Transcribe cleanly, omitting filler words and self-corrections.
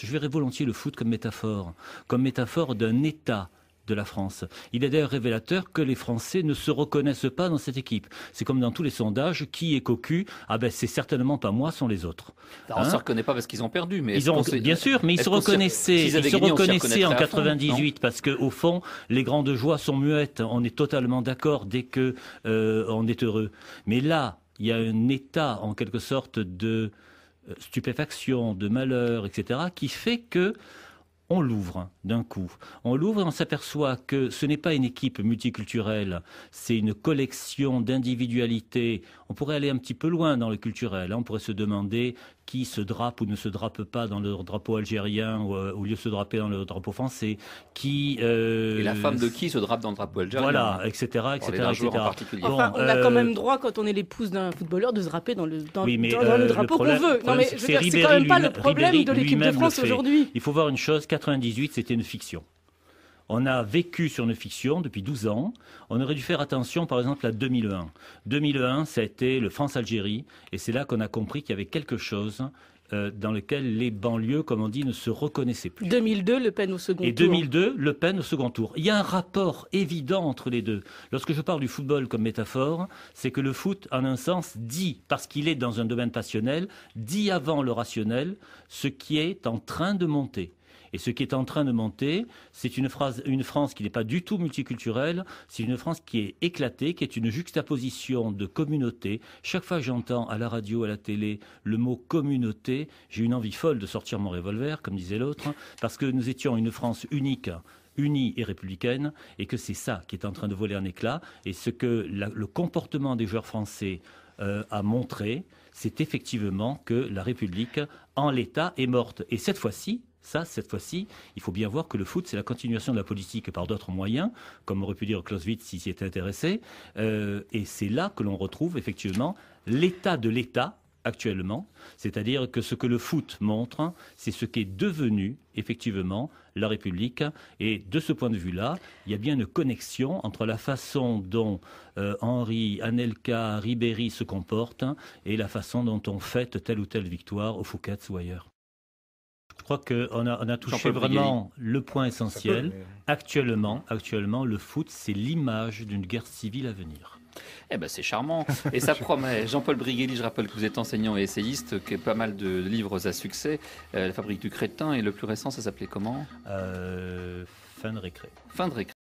Je verrais volontiers le foot comme métaphore d'un État de la France. Il est d'ailleurs révélateur que les Français ne se reconnaissent pas dans cette équipe. C'est comme dans tous les sondages, qui est cocu? Ah ben c'est certainement pas moi, sont les autres. Alors, on ne se reconnaît pas parce qu'ils ont perdu, mais bien sûr, mais ils se reconnaissaient en 98 parce que au fond, les grandes joies sont muettes. On est totalement d'accord dès que on est heureux. Mais là, il y a un état en quelque sorte de stupéfaction, de malheur, etc., qui fait que on l'ouvre d'un coup. On l'ouvre et on s'aperçoit que ce n'est pas une équipe multiculturelle, c'est une collection d'individualités. On pourrait aller un petit peu loin dans le culturel. On pourrait se demander qui se drape ou ne se drape pas dans le drapeau algérien au lieu de se draper dans le drapeau français. Et la femme de qui se drape dans le drapeau algérien? Voilà, etc. Enfin, on a quand même droit, quand on est l'épouse d'un footballeur, de se draper dans le drapeau qu'on veut. Non, mais c'est quand même pas le problème de l'équipe de France aujourd'hui. Il faut voir une chose, 98, c'était une fiction. On a vécu sur une fiction depuis 12 ans. On aurait dû faire attention, par exemple, à 2001. 2001, ça a été le France-Algérie. Et c'est là qu'on a compris qu'il y avait quelque chose dans lequel les banlieues, comme on dit, ne se reconnaissaient plus. 2002, Le Pen au second tour. Et 2002, Le Pen au second tour. Il y a un rapport évident entre les deux. Lorsque je parle du football comme métaphore, c'est que le foot, en un sens, dit, parce qu'il est dans un domaine passionnel, dit avant le rationnel ce qui est en train de monter. Et ce qui est en train de monter, c'est une France qui n'est pas du tout multiculturelle, c'est une France qui est éclatée, qui est une juxtaposition de communautés. Chaque fois que j'entends à la radio, à la télé, le mot communauté, j'ai une envie folle de sortir mon revolver, comme disait l'autre, parce que nous étions une France unique, unie et républicaine, et que c'est ça qui est en train de voler en éclats. Et ce que le comportement des joueurs français a montré, c'est effectivement que la République, en l'état, est morte. Et cette fois-ci, il faut bien voir que le foot, c'est la continuation de la politique par d'autres moyens, comme aurait pu dire Clausewitz s'il s'y était intéressé. Et c'est là que l'on retrouve effectivement l'état de l'État actuellement, c'est-à-dire que ce que le foot montre, c'est ce qu'est devenu effectivement la République. Et de ce point de vue-là, il y a bien une connexion entre la façon dont Henry, Anelka, Ribéry se comportent et la façon dont on fête telle ou telle victoire au Fouquet's ou ailleurs. Je crois qu'on a touché vraiment le point essentiel. Actuellement, le foot, c'est l'image d'une guerre civile à venir. Eh ben, c'est charmant. Et ça promet. Jean-Paul Briguelli, je rappelle que vous êtes enseignant et essayiste, qui a pas mal de livres à succès. La fabrique du crétin, et le plus récent, ça s'appelait comment? Fin de récré. Fin de récré.